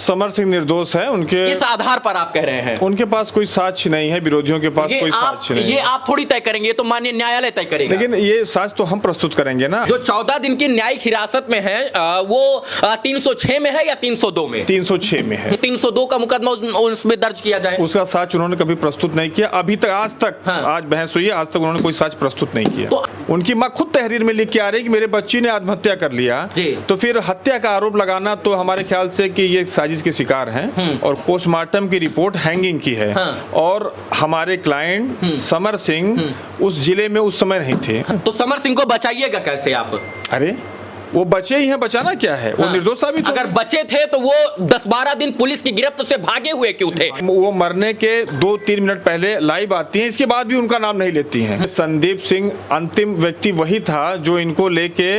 समर सिंह निर्दोष है। उनके किस आधार पर आप कह रहे हैं? उनके पास कोई साक्ष्य नहीं है, विरोधियों के पास कोई साक्ष्य नहीं है। ये आप थोड़ी तय करेंगे, तो माननीय न्यायालय तय करेगा। लेकिन ये साक्ष्य तो हम प्रस्तुत करेंगे ना। जो 14 दिन की न्यायिक हिरासत में है वो 306 में है या 302 में? 306 में है। 302 का मुकदमा उसमें दर्ज किया जाए। उसका साक्ष्य उन्होंने कभी प्रस्तुत नहीं किया अभी तक, आज तक। हाँ। आज बहस हुई है, आज तक उन्होंने कोई साक्ष्य प्रस्तुत नहीं किया। तो उनकी मां खुद तहरीर में लिख के आ रही है कि मेरे बच्ची ने आत्महत्या कर लिया। तो फिर हत्या का आरोप लगाना तो हमारे ख्याल से कि ये साजिश के शिकार हैं। और पोस्टमार्टम की रिपोर्ट हैंगिंग की है। हाँ। और हमारे क्लाइंट समर सिंह उस जिले में उस समय नहीं थे। तो समर सिंह को बचाइएगा कैसे आप? अरे वो बचे ही हैं, बचाना क्या है? वो निर्दोष साबित अगर बचे थे तो वो 10-12 दिन पुलिस की गिरफ्त से भागे हुए क्यों थे? वो मरने के 2-3 मिनट पहले लाइव आती हैं, इसके बाद भी उनका नाम नहीं लेती हैं। संदीप सिंह अंतिम व्यक्ति वही था जो इनको लेके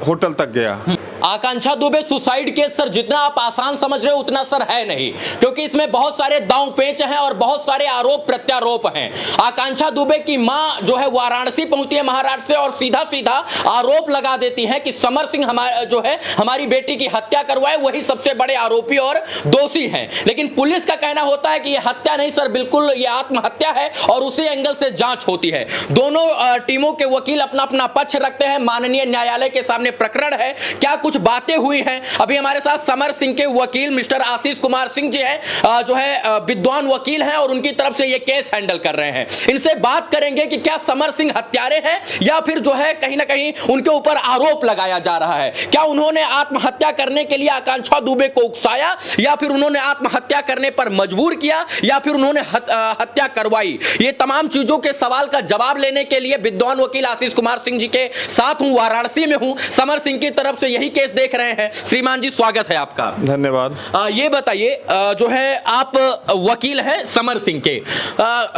होटल तक गया। आकांक्षा दुबे सुसाइड केस सर जितना आप आसान समझ रहे हो उतना सर है नहीं, क्योंकि इसमें बहुत सारे दांव पेच हैं और बहुत सारे आरोप प्रत्यारोप हैं। आकांक्षा दुबे की मां जो है वाराणसी पहुंचती है महाराष्ट्र से और सीधा सीधा आरोप लगा देती है कि समर सिंह हमारी बेटी की हत्या करवाए, वही सबसे बड़े आरोपी और दोषी हैं। लेकिन पुलिस का कहना होता है कि यह हत्या नहीं सर, बिल्कुल यह आत्महत्या है और उसी एंगल से जांच होती है। दोनों टीमों के वकील अपना अपना पक्ष रखते हैं। माननीय न्यायालय के सामने प्रकरण है, क्या कुछ बातें हुई हैं। अभी हमारे साथ समर सिंह के वकील मिस्टर आशीष कुमार सिंह जी हैं, जो है विद्वान वकील हैं और उनकी तरफ से ये केस हैंडल कर रहे हैं। इनसे बात करेंगे कि क्या समर सिंह हत्यारे हैं या फिर जो है कहीं ना कहीं उनके ऊपर आरोप लगाया जा रहा है। क्या उन्होंने आत्महत्या करने के लिए आकांक्षा दुबे को उकसाया या फिर उन्होंने आत्महत्या करने पर मजबूर किया या फिर उन्होंने हत्या करवाई? ये तमाम चीजों के सवाल का जवाब लेने के लिए विद्वान वकील आशीष कुमार सिंह जी के साथ हूं, वाराणसी में हूं। समर सिंह की तरफ से यही केस देख रहे हैं। श्रीमान जी स्वागत है आपका। धन्यवाद। ये बताइए, जो है आप वकील हैं समर सिंह के।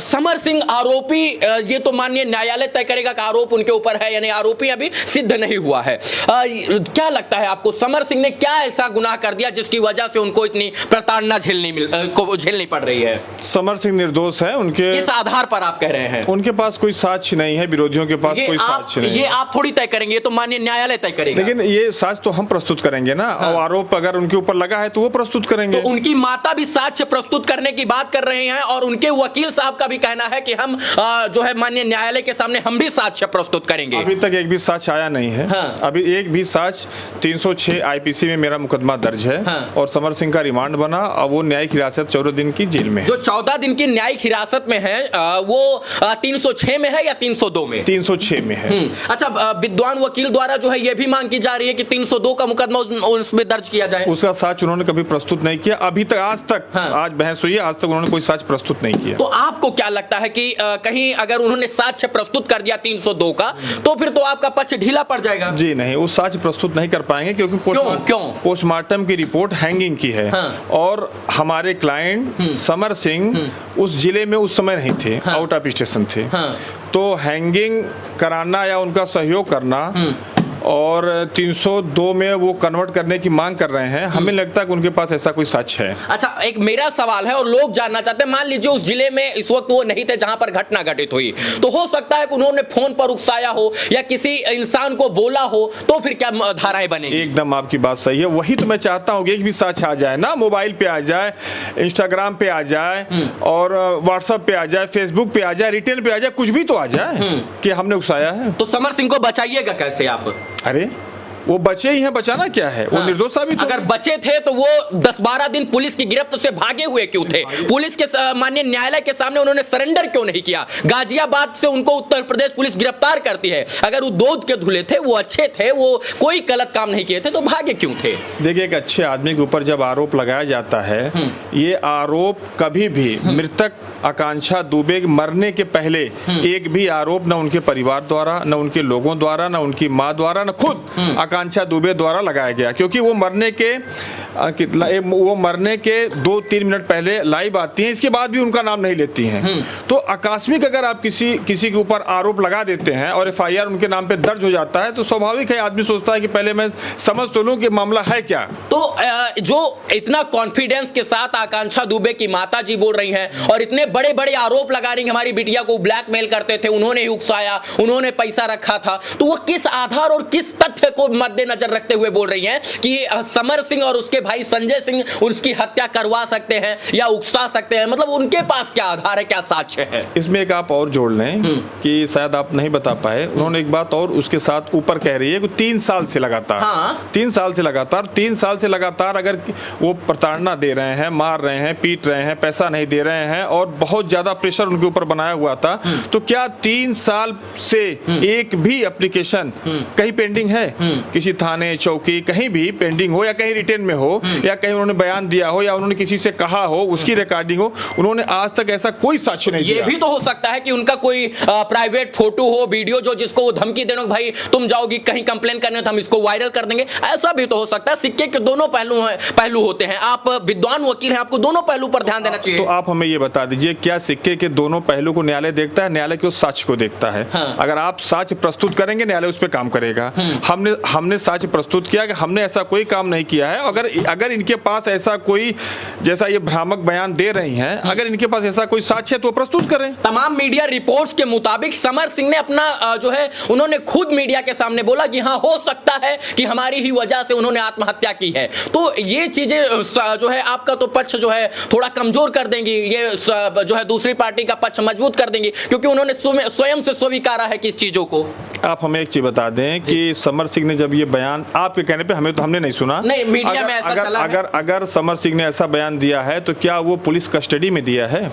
समर सिंह आरोपी, ये तो माननीय न्यायालय तय करेगा कि आरोप उनके ऊपर है यानी आरोपी अभी सिद्ध नहीं हुआ है। क्या लगता है आपको, समर सिंह ने क्या ऐसा गुनाह कर दिया जिसकी वजह से उनको इतनी प्रताड़ना झेलनी पड़ रही है? समर सिंह निर्दोष है। उनके किस आधार पर आप कह रहे हैं? उनके पास कोई साक्ष्य नहीं है, विरोधियों के पास कोई साक्ष्य नहीं है। ये आप थोड़ी तय करेंगे, तो माननीय न्यायालय तय करेगा। लेकिन ये साक्ष्य तो हम प्रस्तुत करेंगे ना। और आरोप अगर उनके ऊपर लगा है तो वो प्रस्तुत करेंगे। तो उनकी माता भी साक्ष्य प्रस्तुत करने की बात कर रहे हैं और उनके वकील साहब का भी कहना है कि हम जो है माननीय न्यायालय के सामने हम भी साक्ष्य प्रस्तुत करेंगे। अभी तक एक भी साक्ष्य आया नहीं है। हाँ। अभी एक भी साक्ष्य 306 आईपीसी में मेरा मुकदमा दर्ज है। हाँ। और समर सिंह का रिमांड बना और वो न्यायिक हिरासत 14 दिन की जेल में है। जो 14 दिन की न्यायिक हिरासत में है वो 306 में है या 302 में? 306 में है। अच्छा, विद्वान वकील द्वारा जो है ये भी मांग की जा रही है कि 302 का मुकदमा उसमें दर्ज किया जाए। उसका साक्ष्य उन्होंने कभी प्रस्तुत नहीं किया अभी तक, आज तक। हाँ। आज बहस हुई है, आज तक उन्होंने कोई साक्ष्य प्रस्तुत नहीं किया। तो आपको क्या लगता है कि कहीं अगर उन्होंने साक्ष्य प्रस्तुत कर दिया 302 का तो फिर तो आपका पक्ष ढीला पड़ जाएगा? जी नहीं, उस साक्ष्य प्रस्तुत नहीं कर पाएंगे क्योंकि पोस्टमार्टम की रिपोर्ट हैंगिंग की है। हाँ। और हमारे क्लाइंट समर सिंह उस जिले में उस समय नहीं थे। हाँ। आउट ऑफ स्टेशन थे। हाँ। तो हैंगिंग कराना या उनका सहयोग करना और 302 में वो कन्वर्ट करने की मांग कर रहे हैं, हमें लगता है कि उनके पास ऐसा कोई साक्ष्य है। अच्छा, एक मेरा सवाल है और लोग जानना चाहते हैं, मान लीजिए उस जिले में इस वक्त वो नहीं थे जहां पर घटना घटित हुई, तो हो सकता है कि उन्होंने फोन पर उकसाया हो या किसी इंसान को बोला हो, तो फिर क्या धाराएं बनेगी? एकदम आपकी बात सही है। वही तो मैं चाहता हूँ कि एक भी साक्ष्य आ जाए ना, मोबाइल पे आ जाए, इंस्टाग्राम पे आ जाए और व्हाट्सएप पे आ जाए, फेसबुक पे आ जाए, रिटेल पे आ जाए, कुछ भी तो आ जाए कि हमने उकसाया है। तो समर सिंह को बचाइएगा कैसे आप? अरे वो बचे ही हैं, बचाना क्या है? वो निर्दोष साबित हो। अगर बचे थे तो वो 10-12 दिन पुलिस की गिरफ्त से भागे हुए क्यों थे? पुलिस के माननीय न्यायालय के सामने उन्होंने सरेंडर क्यों नहीं किया? गाजियाबाद से उनको उत्तर प्रदेश पुलिस गिरफ्तार करती है। अगर वो दूध के धुले थे, वो अच्छे थे, वो कोई गलत काम नहीं किए थे, तो भागे क्यों थे? देखिए, एक अच्छे आदमी के ऊपर जब आरोप लगाया जाता है, ये आरोप कभी भी मृतक आकांक्षा दुबे मरने के पहले एक भी आरोप न उनके परिवार द्वारा, न उनके लोगों द्वारा, न उनकी मां द्वारा, न खुद आकांक्षा दुबे द्वारा लगाया गया। क्योंकि वो मरने के 2-3 मिनट पहले लाइव आती हैं, इसके बाद भी उनका नाम नहीं लेती हैं। तो आकस्मिक अगर आप किसी के ऊपर आरोप लगा देते हैं और FIR उनके नाम पे दर्ज हो जाता है, तो स्वाभाविक है आदमी सोचता है कि पहले मैं समझ तो लूं कि मामला है क्या। तो जो इतना कॉन्फिडेंस के साथ आकांक्षा दुबे की माता जी बोल रही हैं और इतने बड़े बड़े आरोप लगा रही हैं, हमारी बिटिया को ब्लैकमेल करते थे, उन्होंने ही उकसाया, उन्होंने पैसा रखा था, तो वो किस आधार और किस तथ्य को मद्देनजर रखते हुए बोल रही हैं कि समर सिंह और उसके भाई संजय सिंह उसकी हत्या करवा सकते हैं या उकसा सकते हैं, मतलब उनके पास क्या आधार है, क्या साक्ष्य है? इसमें एक आप और जोड़ लें कि शायद आप नहीं बता पाए, उन्होंने एक बात और उसके साथ ऊपर कह रही है कि 3 साल से लगातार, हाँ। 3 साल से लगातार अगर वो प्रताड़ना दे रहे हैं, मार रहे हैं, पीट रहे हैं, पैसा नहीं दे रहे हैं और बहुत ज्यादा प्रेशर उनके ऊपर बनाया हुआ था, तो क्या 3 साल से एक भी एप्लीकेशन कहीं पेंडिंग है? किसी थाने चौकी कहीं भी पेंडिंग हो या कहीं रिटर्न में हो या कहीं उन्होंने बयान दिया हो या उन्होंने किसी से कहा हो, उसकी रिकॉर्डिंग हो, उन्होंने आज तक ऐसा कोई साक्ष्य नहीं दिया। ये भी तो हो सकता है कि उनका कोई प्राइवेट फोटो हो, वीडियो जो जिसको वो धमकी देना भाई तुम जाओगी कहीं कंप्लेन करने तो हम इसको वायरल कर देंगे, ऐसा भी तो हो सकता है। सिक्के के दोनों पहलू होते हैं। आप विद्वान वकील हैं, आपको दोनों पहलू पर ध्यान देना चाहिए। तो आप हमें ये बता दीजिए, क्या सिक्के के दोनों पहलू को न्यायालय देखता है? न्यायालय के उस साक्ष्य को देखता है। हाँ। अगर आप साक्ष्य प्रस्तुत करेंगे, न्यायालय उस पर काम करेगा। हमने साक्ष्य प्रस्तुत किया कि हमने ऐसा कोई काम नहीं किया है। अगर इनके पास ऐसा कोई, जैसा ये भ्रामक बयान दे रही हैं, अगर इनके पास ऐसा कोई साक्ष्य है तो प्रस्तुत करें। तमाम मीडिया रिपोर्ट्स के मुताबिक समर सिंह ने अपना जो है उन्होंने खुद मीडिया के सामने बोला कि हाँ हो सकता है कि हमारी ही वजह से उन्होंने आत्महत्या की है। तो ये चीजें जो है आपका तो पक्ष जो है थोड़ा कमजोर कर देंगी, ये जो है दूसरी पार्टी का पक्ष मजबूत कर देंगी, क्योंकि उन्होंने स्वयं से स्वीकारा है कि इस चीजों को। आप हमें एक चीज बता दें कि समर सिंह ने जब ये बयान आपके कहने पे हमने नहीं सुना, नहीं मीडिया में ऐसा चला है। अगर समर सिंह ने ऐसा बयान दिया है तो क्या वो पुलिस कस्टडी में दिया है?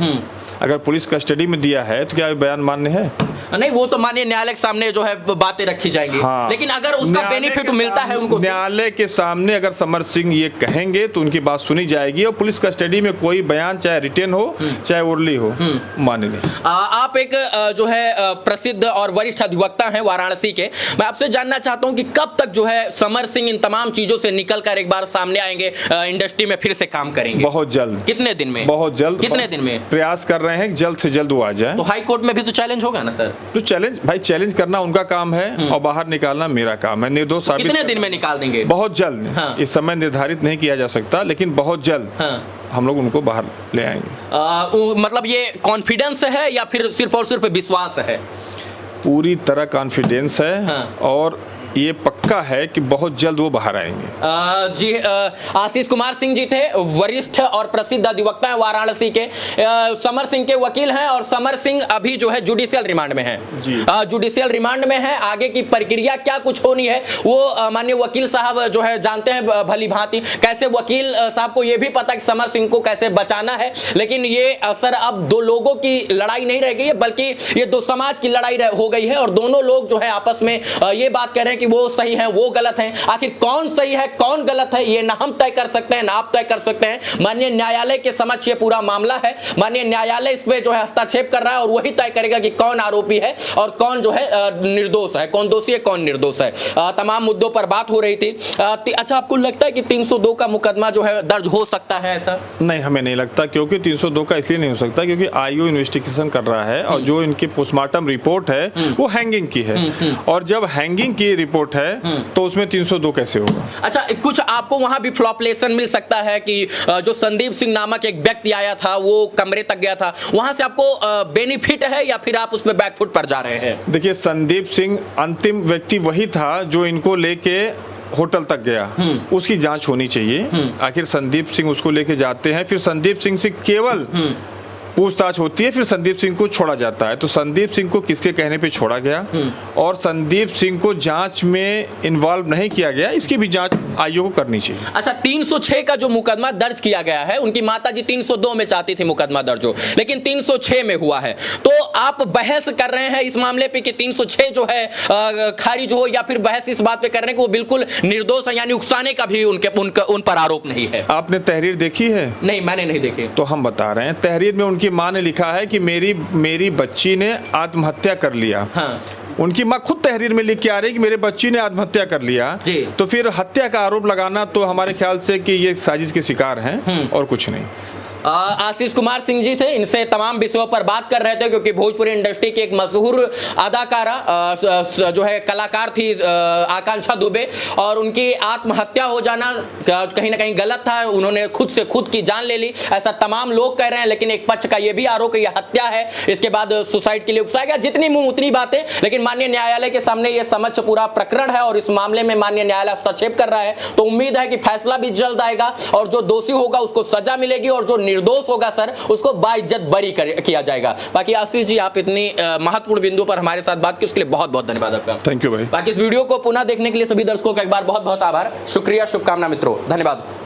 अगर पुलिस कस्टडी में दिया है तो क्या ये बयान मान्य है? नहीं, वो तो मानिए न्यायालय के सामने जो है बातें रखी जाएंगी। हाँ। लेकिन अगर उसका बेनिफिट मिलता है उनको, न्यायालय के सामने अगर समर सिंह ये कहेंगे तो उनकी बात सुनी जाएगी और पुलिस कस्टडी में कोई बयान चाहे रिटन हो चाहे ओरली हो मान्य नहीं। आप एक जो है प्रसिद्ध और वरिष्ठ अधिवक्ता हैं वाराणसी के, मैं आपसे जानना चाहता हूं कि कब तक जो है समर सिंह इन तमाम चीजों से निकल कर एक बार सामने आएंगे, इंडस्ट्री में फिर से काम करेंगे? बहुत जल्द। कितने दिन में? बहुत जल्द। कितने दिन में? प्रयास कर रहे हैं जल्द से जल्द वो आ जाए। तो हाई कोर्ट में भी तो चैलेंज होगा ना सर? तो चैलेंज करना उनका काम है और बाहर निकालना मेरा काम है। निर्दोष साबित कितने दिन में निकाल देंगे? बहुत जल्द। हाँ। इस समय निर्धारित नहीं किया जा सकता, लेकिन बहुत जल्द हम लोग उनको बाहर ले आएंगे। मतलब ये कॉन्फिडेंस है या फिर सिर्फ और सिर्फ विश्वास है? पूरी तरह कॉन्फिडेंस है। हाँ। और ये पक्का है कि बहुत जल्द वो बाहर आएंगे। जी आशीष कुमार सिंह जी थे, वरिष्ठ और प्रसिद्ध अधिवक्ता हैं वाराणसी के, समर सिंह के वकील हैं और समर सिंह अभी जो है जुडिशियल रिमांड में हैं। जुडिशियल रिमांड में है। आगे की प्रक्रिया क्या कुछ होनी है वो माननीय वकील साहब जो है जानते हैं भली भांति। कैसे वकील साहब को ये भी पता कि समर सिंह को कैसे बचाना है, लेकिन ये असर अब दो लोगों की लड़ाई नहीं रह गई है, बल्कि ये दो समाज की लड़ाई हो गई है और दोनों लोग जो है आपस में ये बात कह रहे हैं कि वो सही है वो गलत है। आखिर कौन सही है कौन गलत है ये ना हम तय कर सकते हैं ना आप तय कर सकते हैं। माननीय न्यायालय के समक्ष ये पूरा मामला है। माननीय न्यायालय इस पे जो है हस्तक्षेप कर रहा है और वही तय करेगा कि कौन आरोपी है और कौन जो है निर्दोष है, कौन दोषी है कौन निर्दोष है। तमाम मुद्दों पर बात हो रही थी। अच्छा, आपको लगता है कि 302 का मुकदमा जो है दर्ज हो सकता है ऐसा? नहीं, हमें नहीं लगता, क्योंकि 302 का इसलिए नहीं हो सकता क्योंकि आईओ इन्वेस्टिगेशन कर रहा है और जो इनकी पोस्टमार्टम रिपोर्ट है वो हैंगिंग की है और जब हैंगिंग की रिपोर्ट है तो उसमें 302 कैसे होगा? अच्छा, कुछ आपको वहां भी फ्लॉपलेशन मिल सकता है कि जो संदीप सिंह नामक एक व्यक्ति आया था वो कमरे तक गया था, वहां से आपको बेनिफिट है या फिर आप उसमें बैकफुट पर जा रहे हैं? देखिए, संदीप सिंह अंतिम व्यक्ति वही था जो इनको लेके होटल तक गया, उसकी जांच होनी चाहिए। आखिर संदीप सिंह उसको लेके जाते हैं, फिर संदीप सिंह से केवल पूछताछ होती है, फिर संदीप सिंह को छोड़ा जाता है। तो संदीप सिंह को किसके कहने पे छोड़ा गया और संदीप सिंह को जांच में इन्वॉल्व नहीं किया गया, इसकी भी जांच आयोग को करनी चाहिए। अच्छा, 306 का जो मुकदमा दर्ज किया गया है, उनकी माताजी 302 में चाहती थी मुकदमा दर्ज हो, लेकिन 306 में हुआ है। तो आप बहस कर रहे हैं इस मामले पे कि 306 जो है खारिज हो, या फिर बहस इस बात पे कर रहे हैं कि वो बिल्कुल निर्दोष है, यानी उकसाने का भी उन पर आरोप नहीं है? आपने तहरीर देखी है? नहीं, मैंने नहीं देखी। तो हम बता रहे हैं, तहरीर में उनकी मां ने लिखा है कि मेरी बच्ची ने आत्महत्या कर लिया। हाँ। उनकी मां खुद तहरीर में लिख के आ रही है कि मेरे बच्ची ने आत्महत्या कर लिया। तो फिर हत्या का आरोप लगाना तो हमारे ख्याल से कि ये साजिश के शिकार हैं और कुछ नहीं। आशीष कुमार सिंह जी थे, इनसे तमाम विषयों पर बात कर रहे थे, क्योंकि भोजपुरी इंडस्ट्री की एक मशहूर अदाकारा जो है कलाकार थी आकांक्षा दुबे, और उनकी आत्महत्या हो जाना कहीं ना कहीं गलत था। उन्होंने खुद से खुद की जान ले ली, ऐसा तमाम लोग कह रहे हैं। लेकिन एक पक्ष का यह भी आरोप है यह हत्या है, इसके बाद सुसाइड के लिए उकसाया गया। जितनी मुंह उतनी बातें, लेकिन माननीय न्यायालय के सामने यह समझ पूरा प्रकरण है और इस मामले में माननीय न्यायालय हस्तक्षेप कर रहा है। तो उम्मीद है कि फैसला भी जल्द आएगा और जो दोषी होगा उसको सजा मिलेगी और जो निर्दोष होगा सर उसको बाइज्जत बरी किया जाएगा। बाकी आशीष जी, आप इतनी महत्वपूर्ण बिंदु पर हमारे साथ बात की उसके लिए बहुत बहुत धन्यवाद आपका। थैंक यू भाई। बाकी इस वीडियो को पुनः देखने के लिए सभी दर्शकों का एक बार बहुत बहुत आभार, शुक्रिया, शुभकामना मित्रों, धन्यवाद।